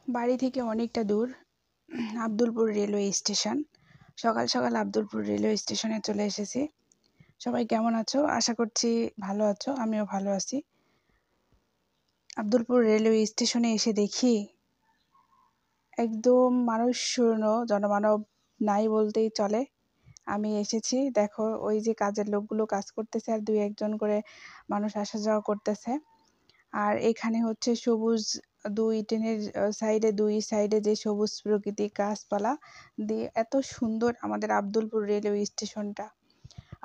বাড়ি থেকে অনেকটা দূর আব্দুলপুর রেলওয়ে স্টেশন। সকাল সকাল আব্দুলপুর রেলওয়ে স্টেশনে চলে এসেছি। সবাই কেমন আছো? আশা করছি ভালো আছো, আমিও ভালো আছি। আব্দুলপুর রেলওয়ে স্টেশনে এসে দেখি একদম মানুষ শূন্য, জনমানব নাই বলতেই চলে। আমি এসেছি, দেখো ওই যে কাজের লোকগুলো কাজ করতেছে আর দুই একজন করে মানুষ আসা যাওয়া করতেছে। আর এখানে হচ্ছে সবুজ, দুই ট্রেনের দুই সাইডে যে সবুজ প্রকৃতি গাছপালা দিয়ে এত সুন্দর আমাদের আব্দুলপুর রেলওয়ে স্টেশনটা।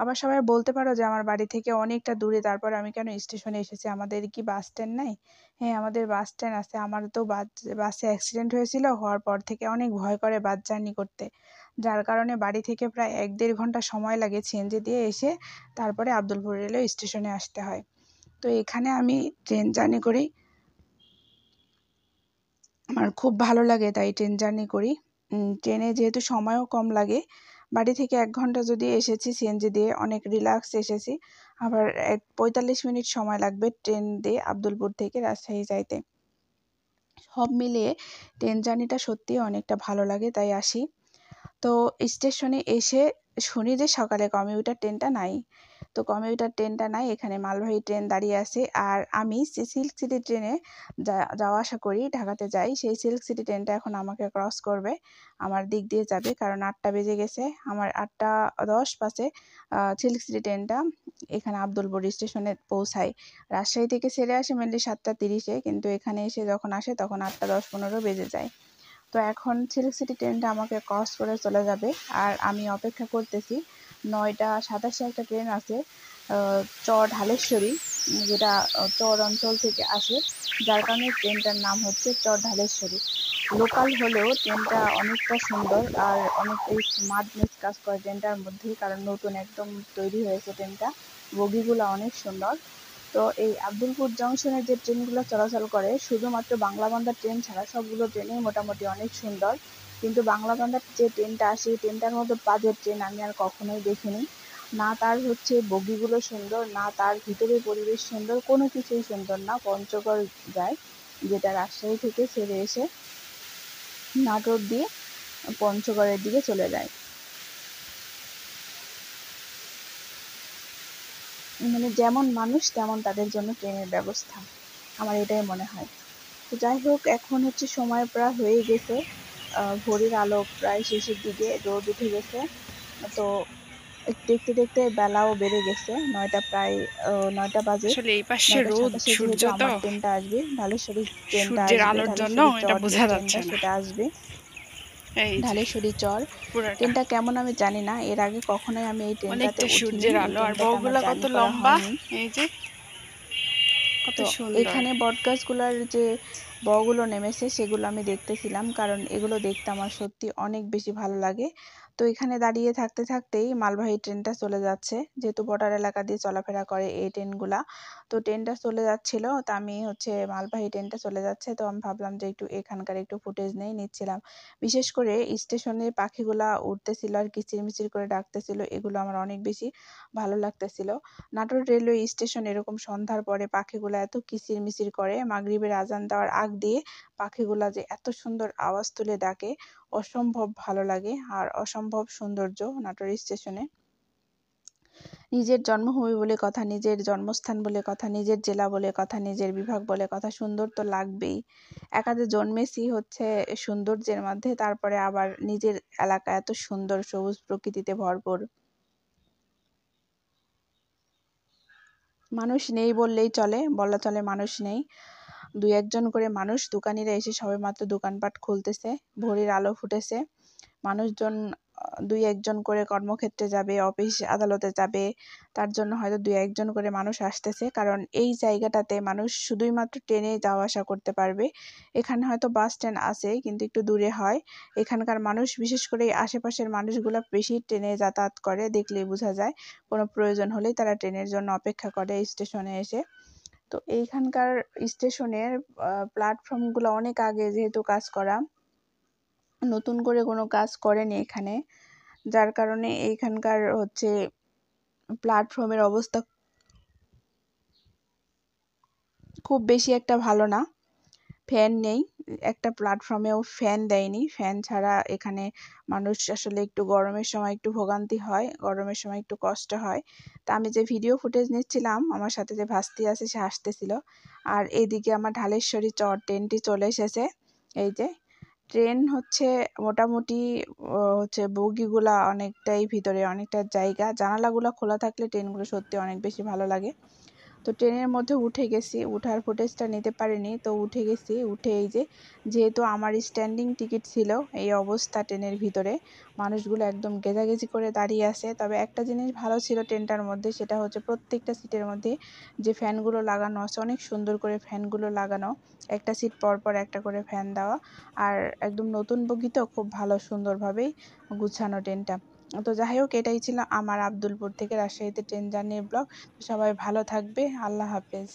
আবার সবাই বলতে পারো যে আমার বাড়ি থেকে অনেকটা দূরে, তারপর আমি কেন স্টেশনে এসেছি, আমাদের কি বাস স্ট্যান্ড নাই? হ্যাঁ, আমাদের বাস স্ট্যান্ড আছে। আমার তো বাসে অ্যাক্সিডেন্ট হয়েছিল, হওয়ার পর থেকে অনেক ভয় করে বাস জার্নি করতে, যার কারণে বাড়ি থেকে প্রায় 1-1.5 ঘন্টা সময় লাগে সিএনজি দিয়ে এসে তারপরে আব্দুলপুর রেলওয়ে স্টেশনে আসতে হয়। তো এখানে আমি ট্রেন জার্নি করি, আমার খুব ভালো লাগে, তাই ট্রেন জার্নি করি। ট্রেনে যেহেতু সময়ও কম লাগে, বাড়ি থেকে 1 ঘন্টা যদি এসেছি সিএনজি দিয়ে, অনেক রিল্যাক্স এসেছি। আবার 45 মিনিট সময় লাগবে ট্রেন দিয়ে আব্দুলপুর থেকে রাজশাহী যাইতে। সব মিলিয়ে ট্রেন জার্নিটা সত্যিই অনেকটা ভালো লাগে, তাই আসি। তো স্টেশনে এসে শুনি যে সকালে কমিউটার ট্রেনটা নাই। তো কমিউটার ট্রেনটা নাই, এখানে মালবাহী ট্রেন দাঁড়িয়ে আছে। আর আমি সিল্ক সিটি ট্রেনে যাওয়া আসা করি, ঢাকাতে যাই। সেই সিল্ক সিটি ট্রেনটা এখন আমাকে ক্রস করবে, আমার দিক দিয়ে যাবে, কারণ 8টা বেজে গেছে। আমার 8টা 10 বাজে সিল্ক সিটি ট্রেনটা এখানে আব্দুলপুর স্টেশনে পৌঁছায়। রাজশাহী থেকে ছেড়ে আসে মেনলি 7টা 30-এ, কিন্তু এখানে এসে যখন আসে তখন 8টা 10-15 বেজে যায়। তো এখন সিল্ক সিটি ট্রেনটা আমাকে ক্রস করে চলে যাবে, আর আমি অপেক্ষা করতেছি। 9টা 27-এ একটা ট্রেন আছে চর ঢালেশ্বরী, যেটা চর অঞ্চল থেকে আসে, যার কারণে ট্রেনটার নাম হচ্ছে চর ঢালেশ্বরী। লোকাল হলেও ট্রেনটা অনেকটা সুন্দর আর অনেকটাই স্মার্টনেস কাজ করে ট্রেনটার মধ্যে, কারণ নতুন একদম তৈরি হয়েছে ট্রেনটা, বগিগুলো অনেক সুন্দর। তো এই আব্দুলপুর জংশনে যে ট্রেনগুলো চলাচল করে, শুধুমাত্র বাংলাবান্ধার ট্রেন ছাড়া সবগুলো ট্রেনই মোটামুটি অনেক সুন্দর। কিন্তু বাংলাবান্ধার যে ট্রেনটা আসে, ট্রেনটার মতো বাজেট ট্রেন আমি আর কখনোই দেখিনি। না তার হচ্ছে বগিগুলো সুন্দর, না তার ভিতরের পরিবেশ সুন্দর, কোনো কিছুই সুন্দর না। পঞ্চগড় যায়, যেটা রাজশাহী থেকে ছেড়ে এসে নাটোর দিয়ে পঞ্চগড়ের দিকে চলে যায়। মানে যেমন মানুষ তেমন তাদের জন্য ট্রেনের ব্যবস্থা, আমার এটাই মনে হয়। তো যাই হোক, এখন হচ্ছে সময় প্রায় হয়ে গেছে, ভোরের আলো প্রায় শেষের দিকে, রোদ উঠে গেছে। তো দেখতে দেখতে বেলাও বেড়ে গেছে, 9টা প্রায় 9টা বাজে। আসলে এই পাশে নয়টা রোদ, সাতাশে সূর্য যেহেতু তো আমার ট্রেনটা আসবে, ঢালেশ্বরী ট্রেনটা সূর্যের আসবে, আলোর জন্য ঢালেশ্বরী এটা চর যে বোঝা ট্রেনটা যাচ্ছে না। সেটা আসবে। এই যে ঢালেশ্বরী চর পুরাটা ট্রেনটা কেমন আমি জানি না, এর আগে কখনোই আমি এই ট্রেনটাতে অনেকটা উঠিনি, সূর্যের এই আলো, আর ট্রেনটাতে আমার বউগুলা কত জার্নি করা লম্বা, হয়নি। এই যে কত তো সুন্দর। এখানে বটগাছগুলোর যে বগুলো নেমেছে সেগুলো আমি দেখতেছিলাম, কারণ এগুলো দেখতে আমার সত্যি অনেক বেশি ভালো লাগে। তো এখানে দাঁড়িয়ে থাকতে থাকতেই মালবাহী ট্রেনটা চলে যাচ্ছে, যেহেতু বর্ডার এলাকা দিয়ে চলাফেরা করে এই ট্রেনগুলা। তো ট্রেনটা চলে যাচ্ছিল, তো আমি হচ্ছে মালবাহী ট্রেনটা চলে যাচ্ছে, তো আমি ভাবলাম যে একটু এখানকার একটু ফুটেজ নিচ্ছিলাম। বিশেষ করে স্টেশনে পাখিগুলা উঠতেছিল আর কিচিরমিচির করে ডাকতেছিল, এগুলো আমার অনেক বেশি ভালো লাগতেছিল। নাটোর রেলওয়ে স্টেশন এরকম সন্ধ্যার পরে পাখিগুলা এত কিচিরমিচির করে, মাগরিবের আজান দেওয়ার আগ দিয়ে পাখিগুলা যে এত সুন্দর আওয়াজ তুলে ডাকে, অসম্ভব ভালো লাগে আর অসম্ভব সৌন্দর্য নাটোর স্টেশনে। নিজের জন্মভূমি বলে কথা, নিজের জন্মস্থান বলে কথা, নিজের জেলা বলে কথা, নিজের বিভাগ বলে কথা, সুন্দর তো লাগবেই। একাদে জন্মেছি হচ্ছে সৌন্দর্যের মধ্যে, তারপরে আবার নিজের এলাকা এত সুন্দর সবুজ প্রকৃতিতে ভরপুর। মানুষ নেই বললেই চলে, বলা চলে মানুষ নেই। দুই একজন করে মানুষ, দোকানিরা এসে সবেমাত্র দোকানপাট খুলতেছে, ভোরের আলো ফুটেছে। মানুষজন দুই একজন করে কর্মক্ষেত্রে যাবে, অফিস আদালতে যাবে, তার জন্য হয়তো দুই একজন করে মানুষ আসতেছে, কারণ এই জায়গাটাতে মানুষ শুধুই মাত্র ট্রেনে যাওয়া আসা করতে পারবে। এখানে হয়তো বাস স্ট্যান্ড আছে, কিন্তু একটু দূরে হয়। এখানকার মানুষ, বিশেষ করে এই আশেপাশের মানুষগুলো বেশি ট্রেনে যাতায়াত করে, দেখলেই বোঝা যায়। কোনো প্রয়োজন হলেই তারা ট্রেনের জন্য অপেক্ষা করে স্টেশনে এসে। তো এইখানকার স্টেশনের প্ল্যাটফর্মগুলো অনেক আগে যেহেতু কাজ করা, নতুন করে কোনো কাজ করেনি এখানে, যার কারণে এইখানকার হচ্ছে প্ল্যাটফর্মের অবস্থা খুব বেশি একটা ভালো না। ফ্যান নেই, একটা প্ল্যাটফর্মেও ফ্যান দেয়নি। ফ্যান ছাড়া এখানে মানুষ আসলে একটু গরমের সময় একটু ভোগান্তি হয়, গরমের সময় একটু কষ্ট হয়। তা আমি যে ভিডিও ফুটেজ নিচ্ছিলাম, আমার সাথে যে ভাস্তি আছে সে হাসতেছিল। আর এইদিকে আমার ঢালেশ্বরী চর ট্রেনটি চলে এসেছে। এই যে ট্রেন হচ্ছে মোটামুটি হচ্ছে বগিগুলা অনেকটাই ভিতরে, অনেকটা জায়গা, জানালাগুলো খোলা থাকলে ট্রেনগুলো সত্যি অনেক বেশি ভালো লাগে। তো ট্রেনের মধ্যে উঠে গেছি, উঠার ফুটেজটা নিতে পারিনি, তো উঠে গেছি। উঠে এই যে যেহেতু আমার স্ট্যান্ডিং টিকিট ছিল, এই অবস্থা ট্রেনের ভিতরে মানুষগুলো একদম গেজাগেজি করে দাঁড়িয়ে আছে। তবে একটা জিনিস ভালো ছিল ট্রেনটার মধ্যে, সেটা হচ্ছে প্রত্যেকটা সিটের মধ্যে যে ফ্যানগুলো লাগানো আছে, অনেক সুন্দর করে ফ্যানগুলো লাগানো, একটা সিট পর পর একটা করে ফ্যান দেওয়া। আর একদম নতুন বগি তো, খুব ভালো সুন্দরভাবেই গুছানো ট্রেনটা। তো যাই হোক, এটাই ছিল আমার আব্দুলপুর থেকে রাজশাহীতে ট্রেন জার্নির ব্লগ। সবাই ভালো থাকবে। আল্লাহ হাফেজ।